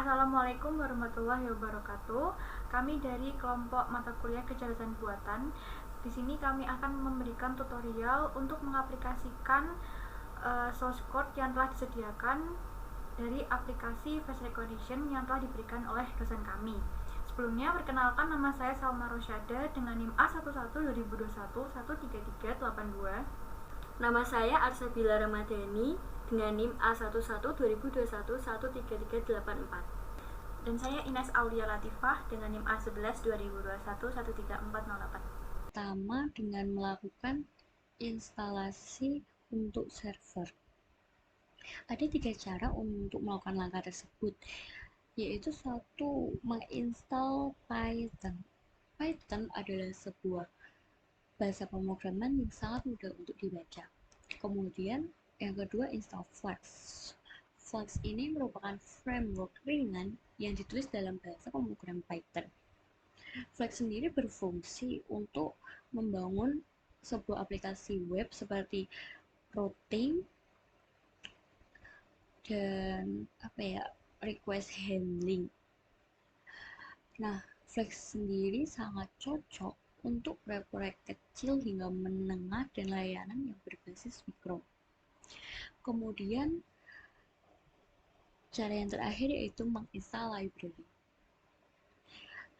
Assalamualaikum warahmatullahi wabarakatuh. Kami dari kelompok mata kuliah kecerdasan buatan. Di sini kami akan memberikan tutorial untuk mengaplikasikan source code yang telah disediakan dari aplikasi face recognition yang telah diberikan oleh dosen kami. Sebelumnya, perkenalkan, nama saya Salma Rosyada dengan NIM A11-2021-13382. Nama saya Arsabila Ramadhani dengan NIM A11-2021-13384. Dan saya Ines Aulia Latifah dengan NIM A11-2021-13408. Pertama, dengan melakukan instalasi untuk server. Ada 3 cara untuk melakukan langkah tersebut, yaitu satu, menginstal Python. Python adalah sebuah bahasa pemrograman yang sangat mudah untuk dibaca. Kemudian yang kedua, install Flask. Flask ini merupakan framework ringan yang ditulis dalam bahasa pemrograman Python. Flask sendiri berfungsi untuk membangun sebuah aplikasi web seperti routing dan request handling. Nah, Flask sendiri sangat cocok untuk proyek-proyek kecil hingga menengah dan layanan yang berbasis mikro. Kemudian cara yang terakhir yaitu menginstal library.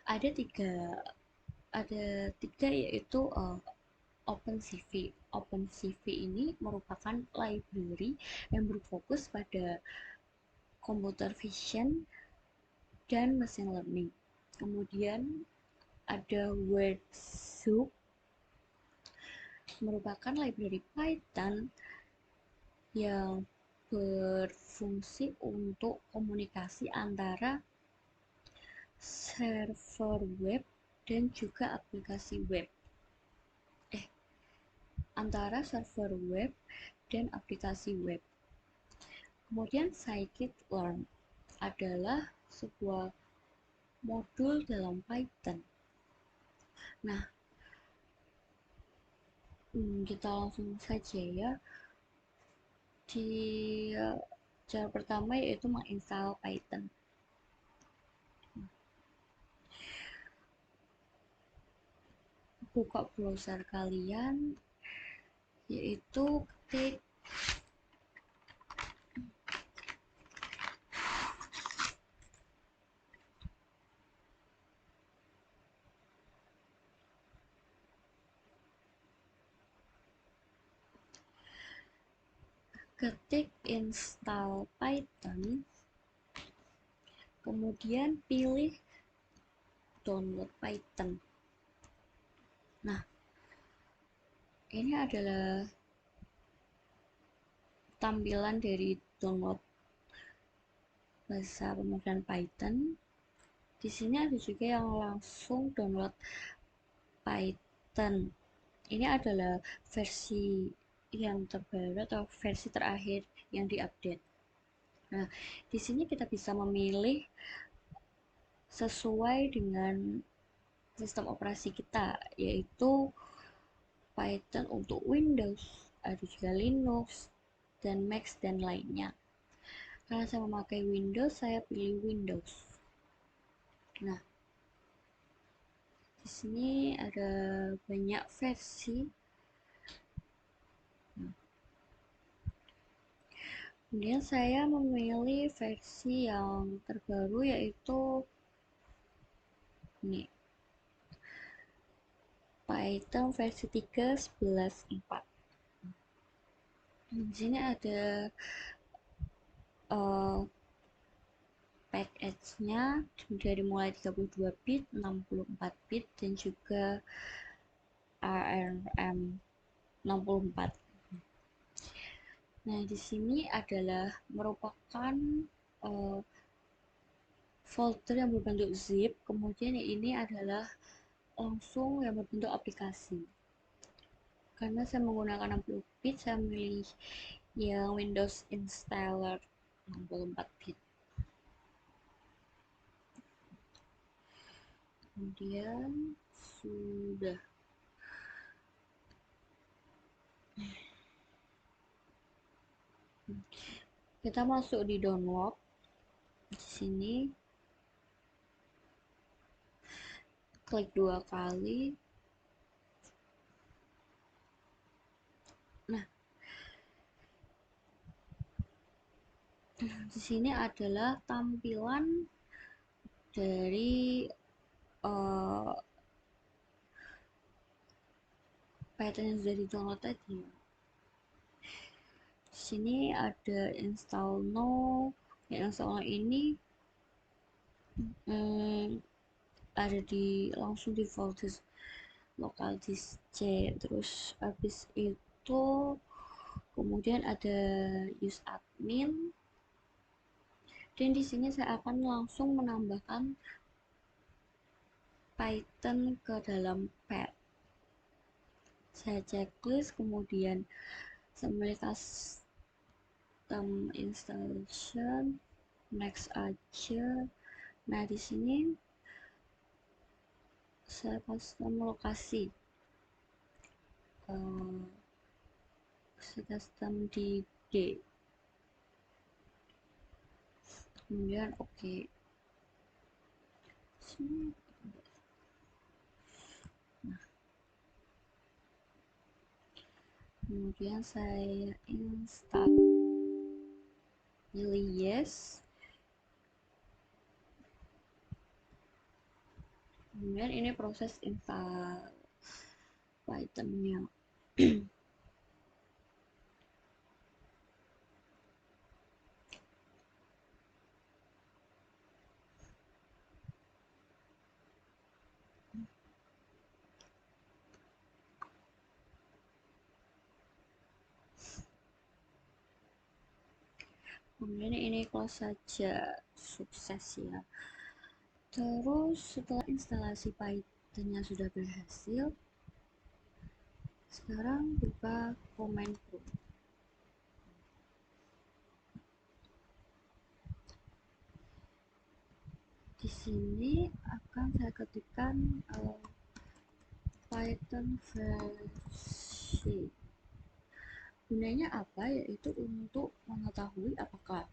Ada tiga yaitu OpenCV. OpenCV ini merupakan library yang berfokus pada computer vision dan machine learning. Kemudian ada Worksup, merupakan library Python yang berfungsi untuk komunikasi antara server web dan juga aplikasi web. Antara server web dan aplikasi web. Kemudian scikit-learn adalah sebuah modul dalam Python. Nah, kita langsung saja ya. Di cara pertama yaitu menginstal Python. Buka browser kalian, yaitu ketik install Python, kemudian pilih download Python. Nah, ini adalah tampilan dari download bahasa pemrograman Python. Di sini ada juga yang langsung download Python. Ini adalah versi yang terbaru atau versi terakhir yang diupdate. Nah, di sini kita bisa memilih sesuai dengan sistem operasi kita, yaitu Python untuk Windows, ada juga Linux, dan Mac dan lainnya. Karena saya memakai Windows, saya pilih Windows. Nah, di sini ada banyak versi. Kemudian saya memilih versi yang terbaru, yaitu ini, Python versi 3.11.4. Di sini ada package-nya dari mulai 32 bit, 64 bit, dan juga ARM 64. Nah, di sini adalah merupakan folder yang berbentuk zip, kemudian ini adalah langsung yang berbentuk aplikasi. Karena saya menggunakan 60 bit, saya memilih yang Windows Installer 64 bit. Kemudian sudah. Kita masuk di download. Di sini klik 2 kali. Nah, di sini adalah tampilan dari Python yang sudah di-download tadi. Di sini ada install now. Yang install now ini ada langsung di folder local disk C. Terus habis itu kemudian ada use admin, dan di sini saya akan langsung menambahkan Python ke dalam pad. Saya checklist, kemudian saya memilih custom installation, next aja. Nah, di sini saya custom lokasi, saya custom di D, kemudian oke. Nah, kemudian saya install, pilih yes, kemudian ini proses install Python-nya. Kemudian ini close saja, sukses ya. Terus setelah instalasi Python-nya sudah berhasil, sekarang buka Command Prompt. Di sini akan saya ketikkan Python versi. Gunanya apa? Yaitu untuk mengetahui apakah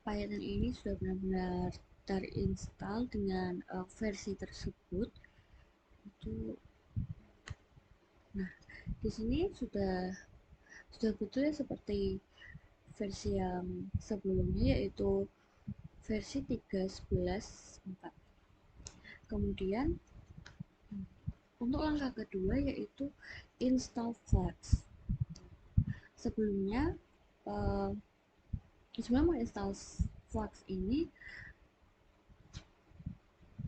Python ini sudah benar-benar terinstall dengan versi tersebut. Nah, di sini sudah betul ya seperti versi yang sebelumnya, yaitu versi 3.11.4. Kemudian untuk langkah kedua yaitu install Flux. Sebelum menginstal Flux ini,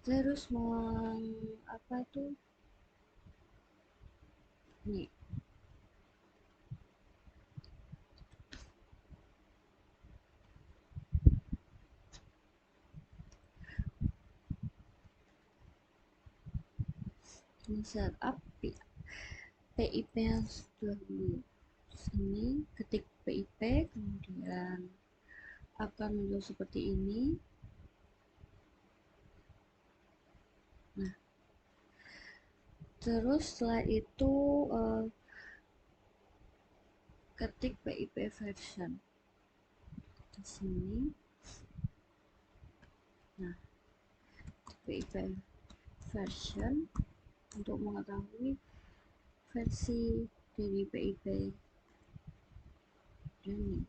saya harus setup PIP yang dulu. Sini ketik PIP, kemudian akan muncul seperti ini. Nah, terus setelah itu ketik PIP version di sini. Nah, PIP version untuk mengetahui versi dari PIP ini.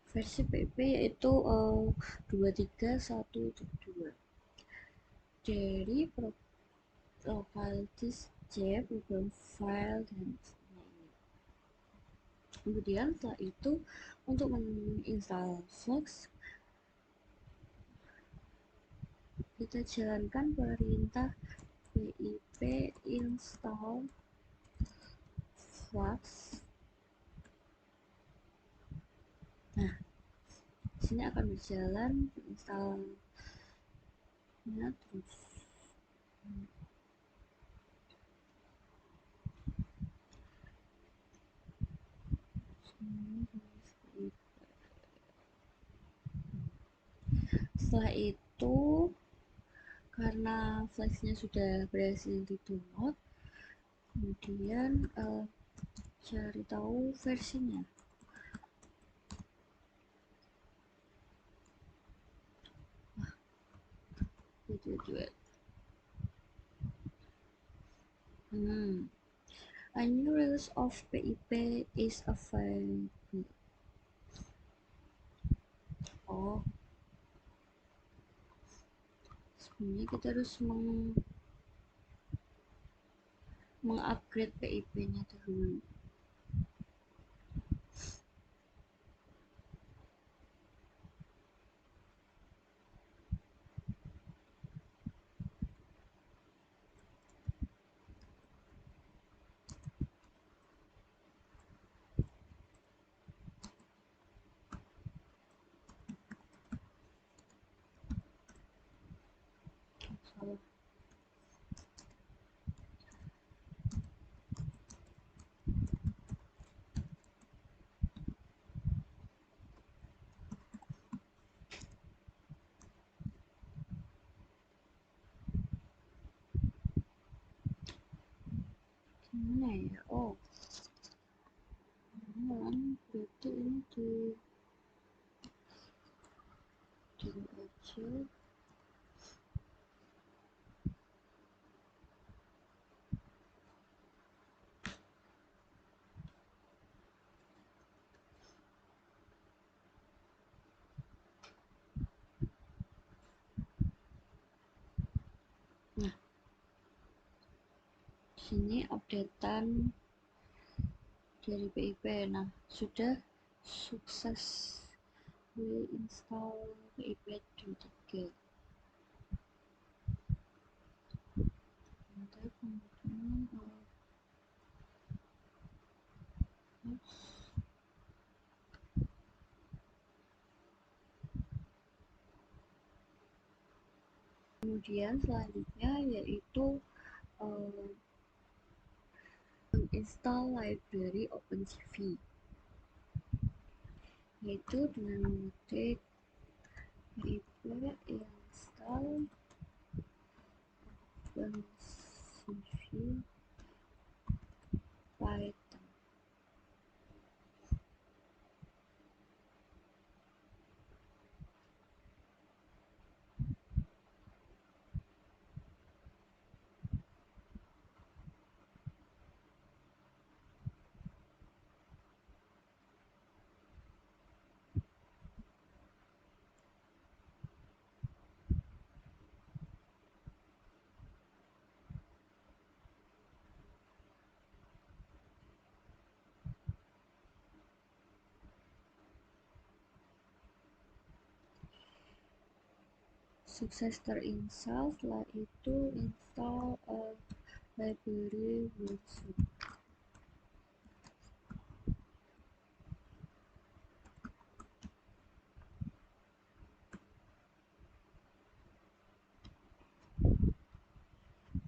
Versi PIP yaitu 23.1.2 dari local disk C, program file, dan sebagainya. Kemudian setelah itu untuk menginstal Flux, kita jalankan perintah pip install Flux. Nah, sini akan berjalan installnya terus. Setelah itu, karena flashnya sudah berhasil di-download, kemudian cari tahu versinya. do it. A new release of PIP is available. Oh, sebenarnya kita harus mengupgrade PIP-nya dulu. Salah. Gimana ya? Oh, berarti ini di aja. Nah, sini updatean dari PIP. Nah, sudah sukses install PIP 23. Nanti kemudian selanjutnya yaitu install library OpenCV, yaitu dengan mengetik pip install OpenCV Python. Sukses terinstall, setelah itu install library version.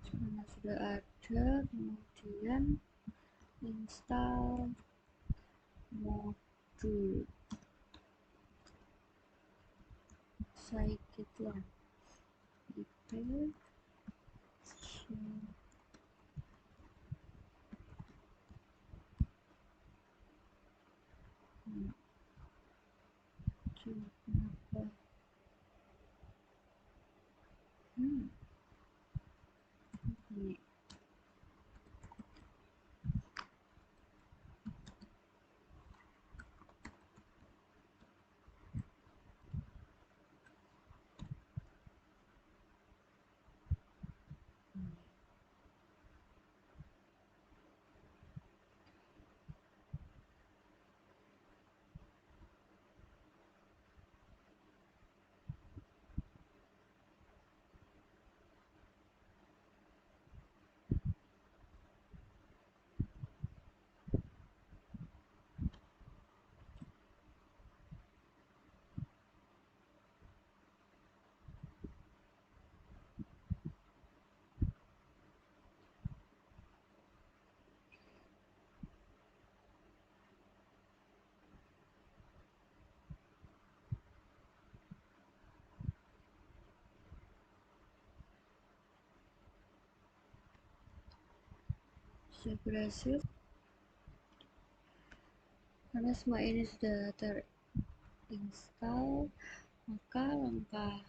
Karena sudah ada, kemudian install modul scikit-learn pip kenapa ini sudah berhasil. Karena semua ini sudah terinstall, maka langkah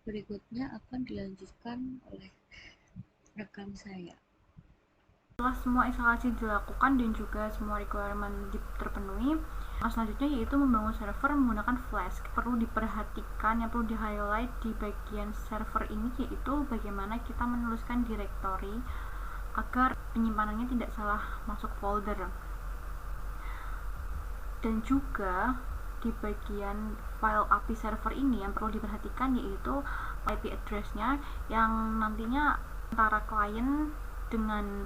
Berikutnya akan dilanjutkan oleh rekan saya. Setelah semua instalasi dilakukan dan juga semua requirement terpenuhi, selanjutnya yaitu membangun server menggunakan Flask. Perlu diperhatikan, yang perlu di highlight di bagian server ini yaitu bagaimana kita menuliskan directory agar penyimpanannya tidak salah masuk folder. Dan juga di bagian file API server ini yang perlu diperhatikan yaitu IP address-nya yang nantinya antara klien dengan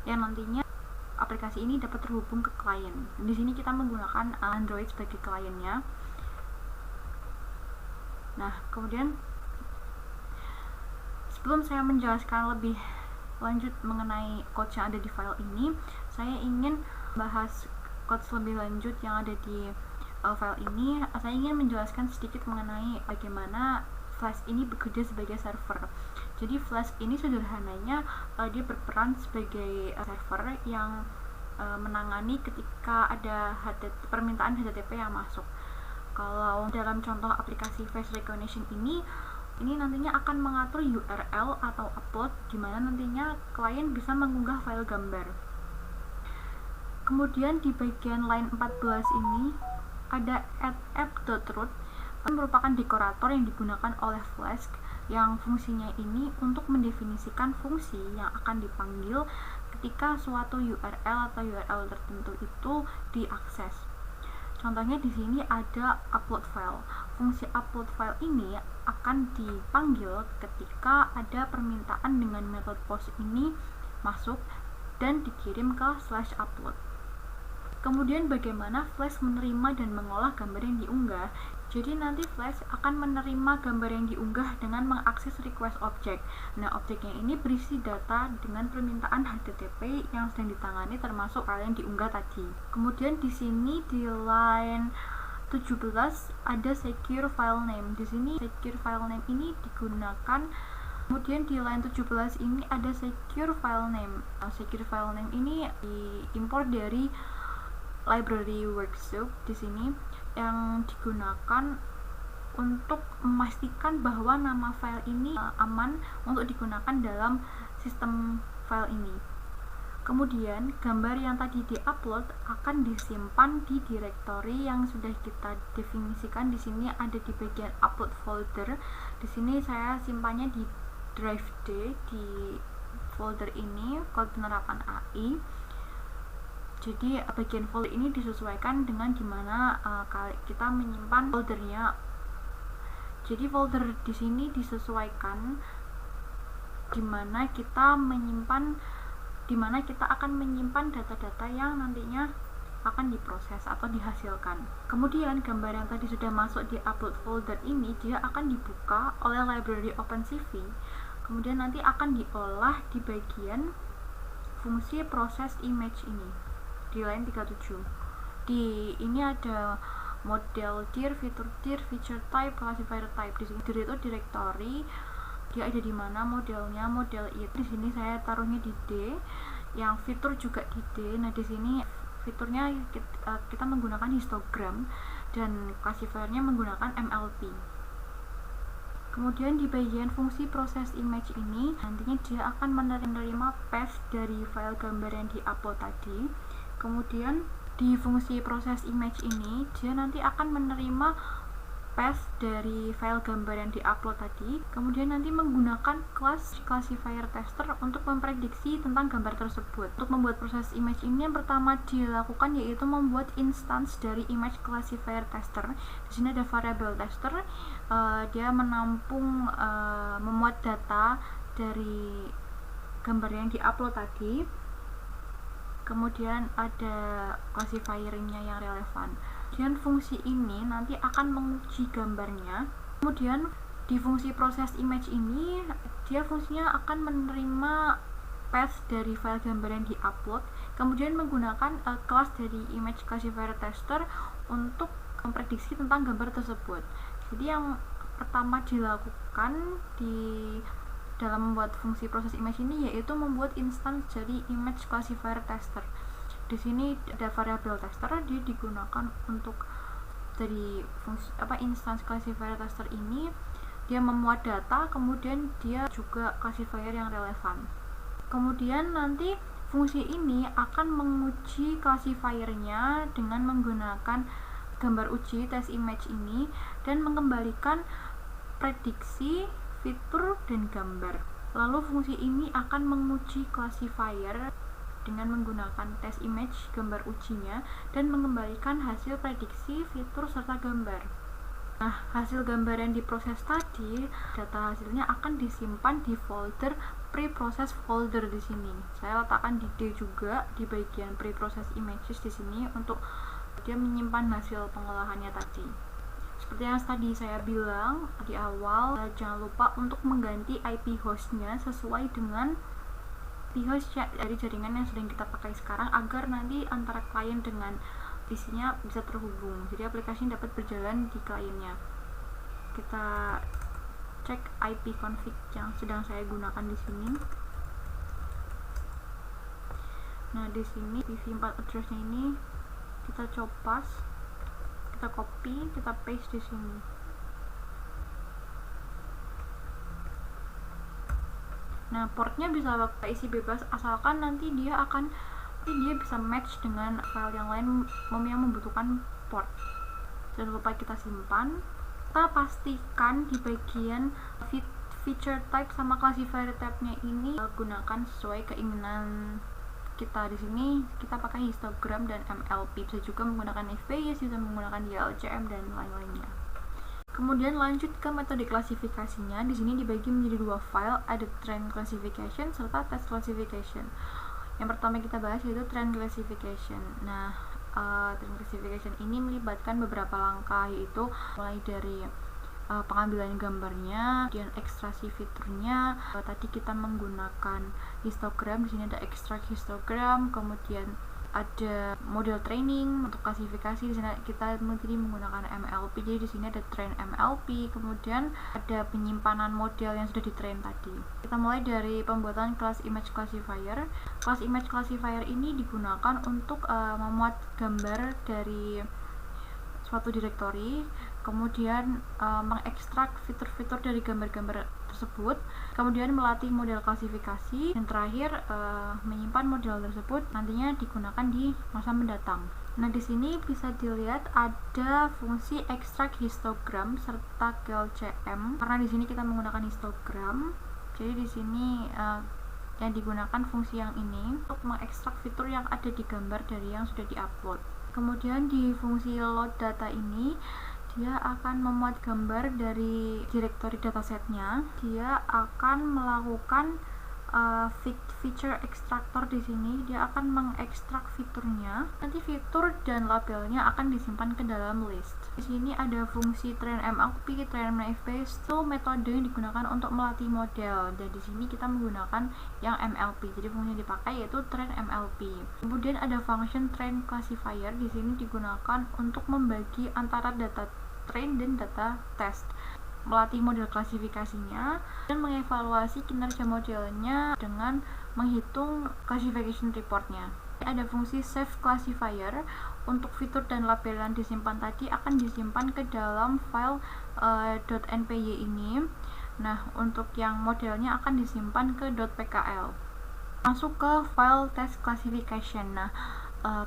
yang nantinya aplikasi ini dapat terhubung ke klien. Di sini kita menggunakan Android sebagai kliennya. Nah, kemudian sebelum saya menjelaskan lebih lanjut mengenai code yang ada di file ini, saya ingin bahas code lebih lanjut yang ada di file ini. Saya ingin menjelaskan sedikit mengenai bagaimana Flask ini bekerja sebagai server. Jadi Flask ini sederhananya dia berperan sebagai server yang menangani ketika ada permintaan HTTP yang masuk. Kalau dalam contoh aplikasi face recognition ini nantinya akan mengatur URL atau upload di mana nantinya klien bisa mengunggah file gambar. Kemudian di bagian line 14 ini ada app.root merupakan dekorator yang digunakan oleh Flask yang fungsinya ini untuk mendefinisikan fungsi yang akan dipanggil ketika suatu URL atau URL tertentu itu diakses. Contohnya di sini ada upload file. Fungsi upload file ini akan dipanggil ketika ada permintaan dengan metode post ini masuk dan dikirim ke /upload. Kemudian bagaimana Flask menerima dan mengolah gambar yang diunggah. Jadi nanti Flask akan menerima gambar yang diunggah dengan mengakses request object. Nah, objeknya ini berisi data dengan permintaan HTTP yang sedang ditangani termasuk file yang diunggah tadi. Kemudian di sini di line 17 ada secure file name. Di sini secure file name ini digunakan. Kemudian di line 17 ini ada secure file name. Nah, secure file name ini diimpor dari library worksoup di sini yang digunakan untuk memastikan bahwa nama file ini aman untuk digunakan dalam sistem file ini. Kemudian gambar yang tadi diupload akan disimpan di directory yang sudah kita definisikan. Di sini ada di bagian upload folder. Di sini saya simpannya di drive D di folder ini, kode penerapan AI. Jadi bagian folder ini disesuaikan dengan dimana kita menyimpan foldernya. Jadi folder di sini disesuaikan dimana kita akan menyimpan data-data yang nantinya akan diproses atau dihasilkan. Kemudian gambar yang tadi sudah masuk di upload folder ini dia akan dibuka oleh library OpenCV. Kemudian nanti akan diolah di bagian fungsi proses image ini. Di line 37 ini ada model dir, fitur dir, feature type, classifier type. Di sini dir itu directory, dia ada di mana modelnya, model it. Di sini saya taruhnya di D, yang fitur juga di D. Nah, di sini fiturnya kita menggunakan histogram dan classifiernya menggunakan MLP. Kemudian di bagian fungsi proses image ini nantinya dia akan menerima path dari file gambar yang diupload tadi. Kemudian di fungsi proses image ini dia nanti akan menerima path dari file gambar yang diupload tadi. Kemudian nanti menggunakan kelas classifier tester untuk memprediksi tentang gambar tersebut. Untuk membuat proses image ini yang pertama dilakukan yaitu membuat instance dari image classifier tester. Di sini ada variable tester, dia menampung memuat data dari gambar yang diupload tadi. Kemudian ada classifiernya yang relevan. Kemudian fungsi ini nanti akan menguji gambarnya. Kemudian di fungsi proses image ini dia fungsinya akan menerima path dari file gambar yang diupload, kemudian menggunakan kelas dari image classifier tester untuk memprediksi tentang gambar tersebut. Jadi yang pertama dilakukan dalam membuat fungsi proses image ini yaitu membuat instance dari image classifier tester. Di sini ada variable tester, dia digunakan untuk dari fungsi instance classifier tester ini dia memuat data, kemudian dia juga classifier yang relevan. Kemudian nanti fungsi ini akan menguji classifiernya dengan menggunakan gambar uji test image ini dan mengembalikan prediksi, fitur, dan gambar. Lalu fungsi ini akan menguji classifier dengan menggunakan test image gambar ujinya dan mengembalikan hasil prediksi, fitur, serta gambar. Nah, hasil gambar yang diproses tadi, data hasilnya akan disimpan di folder pre-process folder di sini. Saya letakkan di D juga di bagian pre-process images di sini untuk dia menyimpan hasil pengolahannya tadi. Seperti yang tadi saya bilang di awal, jangan lupa untuk mengganti IP hostnya sesuai dengan IP host dari jaringan yang sedang kita pakai sekarang agar nanti antara klien dengan PC-nya bisa terhubung. Jadi aplikasinya dapat berjalan di kliennya. Kita cek IP config yang sedang saya gunakan di sini. Nah, di sini PV4 address-nya ini kita copas, kita copy, kita paste di sini. Nah, portnya bisa isi bebas asalkan nanti dia bisa match dengan file yang lain yang membutuhkan port. Jangan lupa kita simpan. Kita pastikan di bagian feature type sama classifier type-nya ini gunakan sesuai keinginan kita. Di sini kita pakai histogram dan MLP, bisa juga menggunakan FPIS, bisa menggunakan DLCM dan lain-lainnya. Kemudian lanjut ke metode klasifikasinya. Di sini dibagi menjadi dua file, ada trend classification serta test classification. Yang pertama kita bahas yaitu trend classification. Nah, trend classification ini melibatkan beberapa langkah, yaitu mulai dari pengambilan gambarnya, kemudian ekstraksi fiturnya. Tadi kita menggunakan histogram, di sini ada extract histogram, kemudian ada model training untuk klasifikasi. Di sini kita menggunakan MLP, jadi di sini ada train MLP, kemudian ada penyimpanan model yang sudah di-train tadi. Kita mulai dari pembuatan class image classifier. Class image classifier ini digunakan untuk memuat gambar dari suatu direktori, kemudian mengekstrak fitur-fitur dari gambar-gambar tersebut, kemudian melatih model klasifikasi, dan terakhir menyimpan model tersebut nantinya digunakan di masa mendatang. Nah, di sini bisa dilihat ada fungsi extract histogram serta GLCM. Karena di sini kita menggunakan histogram, jadi di sini yang digunakan fungsi yang ini untuk mengekstrak fitur yang ada di gambar dari yang sudah diupload. Kemudian di fungsi load data ini dia akan memuat gambar dari directory datasetnya. Dia akan melakukan feature extractor di sini. Dia akan mengekstrak fiturnya. Nanti fitur dan labelnya akan disimpan ke dalam list. Di sini ada fungsi train MLP, train FPIS, itu metode yang digunakan untuk melatih model. Dan di sini kita menggunakan yang MLP. Jadi fungsi yang dipakai yaitu train MLP. Kemudian ada function train classifier. Di sini digunakan untuk membagi antara data train dan data test, melatih model klasifikasinya dan mengevaluasi kinerja modelnya dengan menghitung classification reportnya. Ada fungsi save classifier. Untuk fitur dan label yang disimpan tadi akan disimpan ke dalam file .npy ini. Nah, untuk yang modelnya akan disimpan ke .pkl. Masuk ke file test classification. Nah,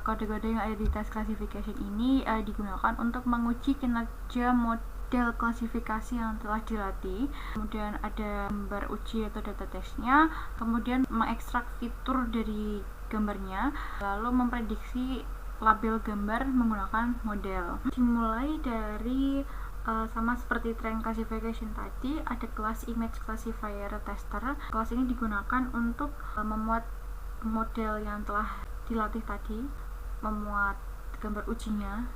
kode-kode yang ada di test classification ini digunakan untuk menguji kinerja model klasifikasi yang telah dilatih. Kemudian ada gambar uji atau data testnya, kemudian mengekstrak fitur dari gambarnya, lalu memprediksi label gambar menggunakan model. Dimulai dari sama seperti trend classification tadi, ada kelas image classifier tester. Kelas ini digunakan untuk memuat model yang telah dilatih tadi, memuat gambar ujinya,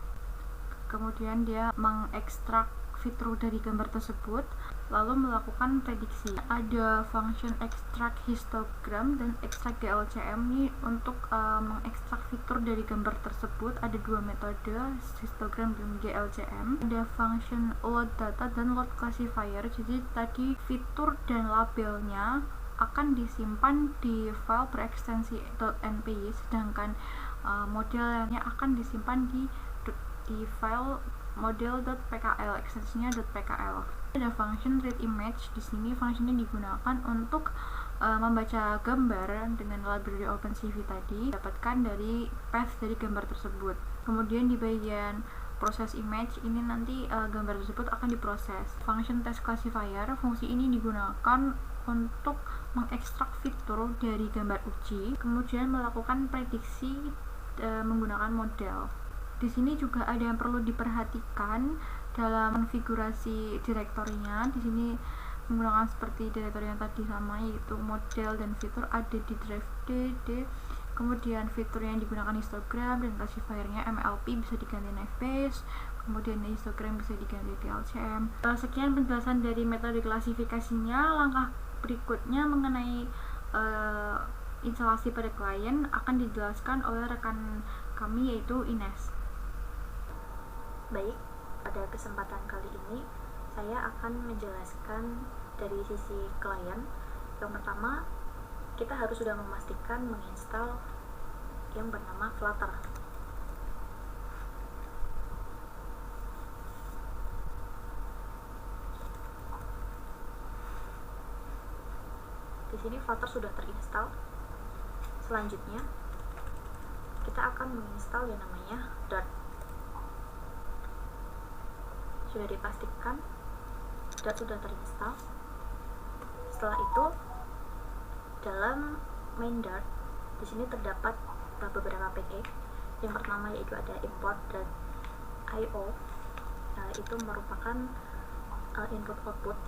kemudian dia mengekstrak fitur dari gambar tersebut, lalu melakukan prediksi. Ada function extract histogram dan extract GLCM ini untuk mengekstrak fitur dari gambar tersebut. Ada dua metode, histogram dan GLCM. Ada function load data dan load classifier. Jadi tadi fitur dan labelnya akan disimpan di file berekstensi .npy, sedangkan modelnya akan disimpan di file model.pkl, ekstensinya .pkl. Ada function read image. Di sini functionnya digunakan untuk membaca gambar dengan library OpenCV tadi, dapatkan dari path dari gambar tersebut. Kemudian di bagian proses image ini nanti gambar tersebut akan diproses. Function test classifier, fungsi ini digunakan untuk mengekstrak fitur dari gambar uji, kemudian melakukan prediksi menggunakan model. Di sini juga ada yang perlu diperhatikan dalam konfigurasi direktorinya. Di sini menggunakan seperti direktori yang tadi sama, yaitu model dan fitur ada di drive D. Kemudian fitur yang digunakan histogram dan classifiernya MLP bisa diganti Naive-Bayes, kemudian histogram bisa diganti TLCM. Sekian penjelasan dari metode klasifikasinya. Langkah berikutnya mengenai instalasi pada klien akan dijelaskan oleh rekan kami, yaitu Ines. Baik, pada kesempatan kali ini saya akan menjelaskan dari sisi klien. Yang pertama, kita harus sudah memastikan menginstal yang bernama Flutter. Di sini Flutter sudah terinstall. Selanjutnya, kita akan menginstal yang namanya Dart. Sudah dipastikan Dart sudah terinstall. Setelah itu, dalam main Dart di sini terdapat beberapa package. Yang pertama yaitu ada import.io. Itu merupakan input output.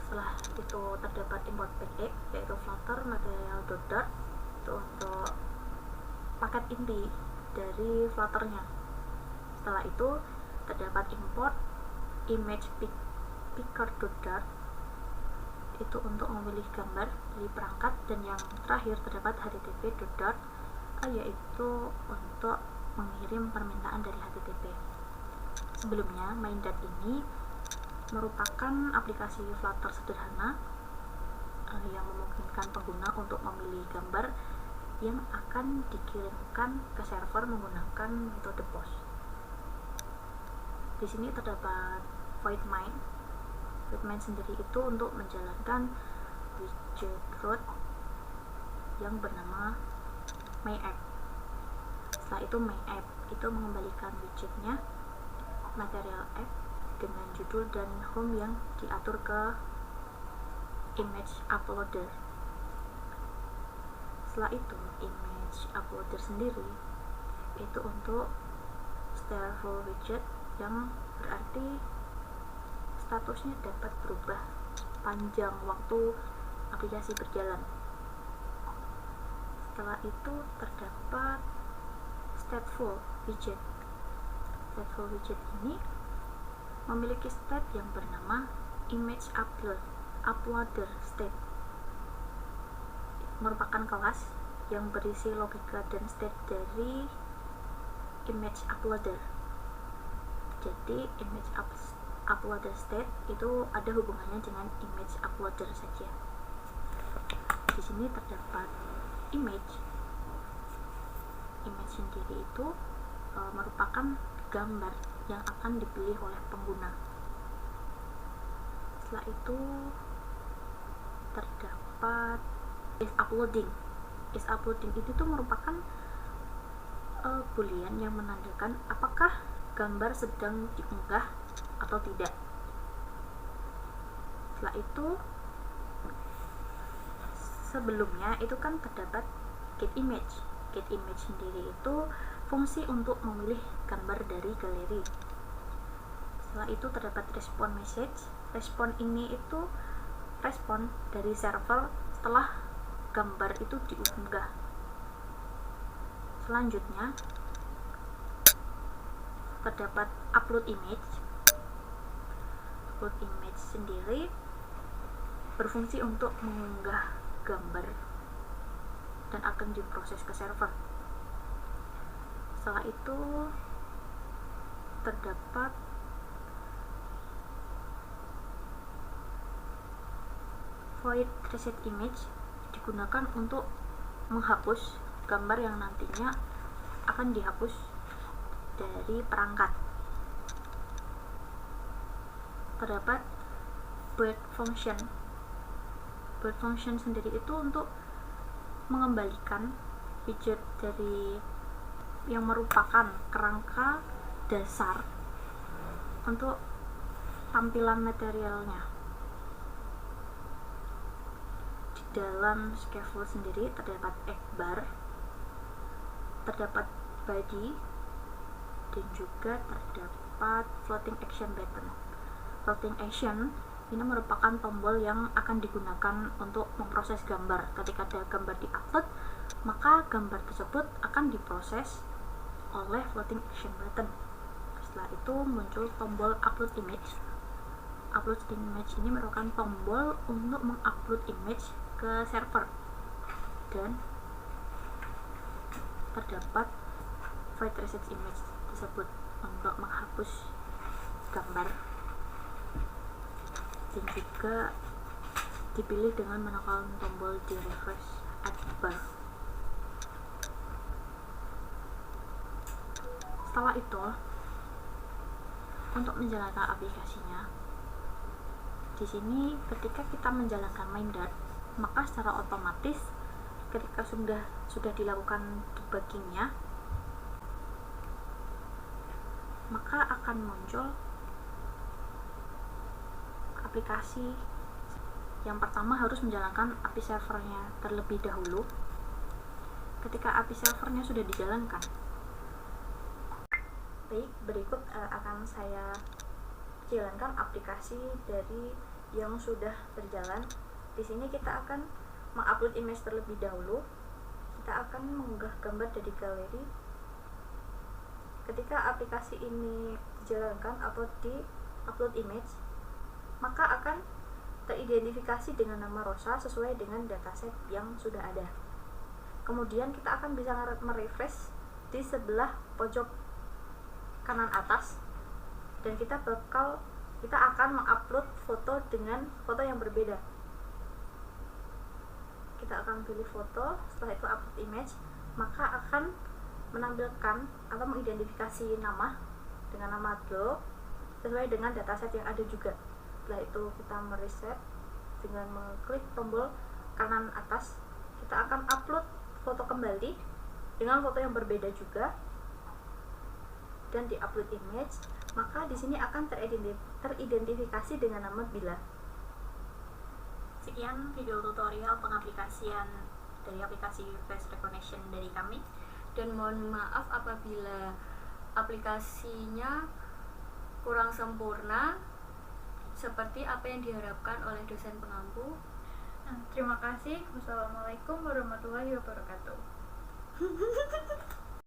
Setelah itu terdapat import package yaitu Flutter material.dart, itu untuk paket inti dari Flutternya. Setelah itu terdapat import image picker.dart, itu untuk memilih gambar dari perangkat, dan yang terakhir terdapat http.dart, yaitu untuk mengirim permintaan dari HTTP. Sebelumnya, MainDart ini merupakan aplikasi Flutter sederhana yang memungkinkan pengguna untuk memilih gambar yang akan dikirimkan ke server menggunakan metode POST. Di sini terdapat void main. Void main sendiri itu untuk menjalankan widget root yang bernama MyApp. Setelah itu MyApp itu mengembalikan widgetnya material app dengan judul dan home yang diatur ke image uploader. Setelah itu image uploader sendiri itu untuk stateful widget, yang berarti statusnya dapat berubah panjang waktu aplikasi berjalan. Setelah itu terdapat stateful widget. Stateful widget ini memiliki state yang bernama image uploader state, merupakan kelas yang berisi logika dan state dari image uploader. Jadi image uploader state itu ada hubungannya dengan image uploader saja. Di sini terdapat image sendiri itu merupakan gambar yang akan dipilih oleh pengguna. Setelah itu terdapat is uploading. Is uploading itu tuh merupakan boolean yang menandakan apakah gambar sedang diunggah atau tidak. Setelah itu, sebelumnya itu kan terdapat get image. Get image sendiri itu fungsi untuk memilih gambar dari galeri. Setelah itu terdapat respond message. Respon ini itu respon dari server setelah gambar itu diunggah. Selanjutnya terdapat upload image. Upload image sendiri berfungsi untuk mengunggah gambar dan akan diproses ke server. Setelah itu terdapat void reset image, digunakan untuk menghapus gambar yang nantinya akan dihapus dari perangkat. terdapat bird function. Bird function sendiri itu untuk mengembalikan widget dari yang merupakan kerangka dasar untuk tampilan materialnya. Di dalam scaffold sendiri terdapat egg bar, terdapat body, dan juga terdapat floating action button. Floating action ini merupakan tombol yang akan digunakan untuk memproses gambar. Ketika ada gambar di-upload, maka gambar tersebut akan diproses oleh floating action button. Setelah itu muncul tombol upload image. Upload image ini merupakan tombol untuk mengupload image ke server, dan terdapat void reset image tersebut untuk menghapus gambar, dan juga dipilih dengan menekan tombol di refresh add bar. Setelah itu, untuk menjalankan aplikasinya, di sini ketika kita menjalankan main.dart, maka secara otomatis ketika sudah dilakukan debuggingnya, maka akan muncul aplikasi. Yang pertama harus menjalankan API servernya terlebih dahulu. Ketika API servernya sudah dijalankan, baik, berikut akan saya jalankan aplikasi dari yang sudah berjalan. Di sini kita akan mengupload image terlebih dahulu. Kita akan mengunggah gambar dari galeri. Ketika aplikasi ini dijalankan atau di upload image, maka akan teridentifikasi dengan nama Rosa sesuai dengan dataset yang sudah ada. Kemudian kita akan bisa merefresh di sebelah pojok kanan atas, dan kita akan mengupload foto dengan foto yang berbeda. Kita akan pilih foto, setelah itu upload image, maka akan menampilkan atau mengidentifikasi nama dengan nama Glow sesuai dengan dataset yang ada juga. Setelah itu kita mereset dengan mengklik tombol kanan atas. Kita akan upload foto kembali dengan foto yang berbeda juga, dan di upload image, maka di sini akan teridentifikasi dengan nama Bila. Sekian video tutorial pengaplikasian dari aplikasi face recognition dari kami, dan mohon maaf apabila aplikasinya kurang sempurna seperti apa yang diharapkan oleh dosen pengampu. Terima kasih. Wassalamualaikum warahmatullahi wabarakatuh.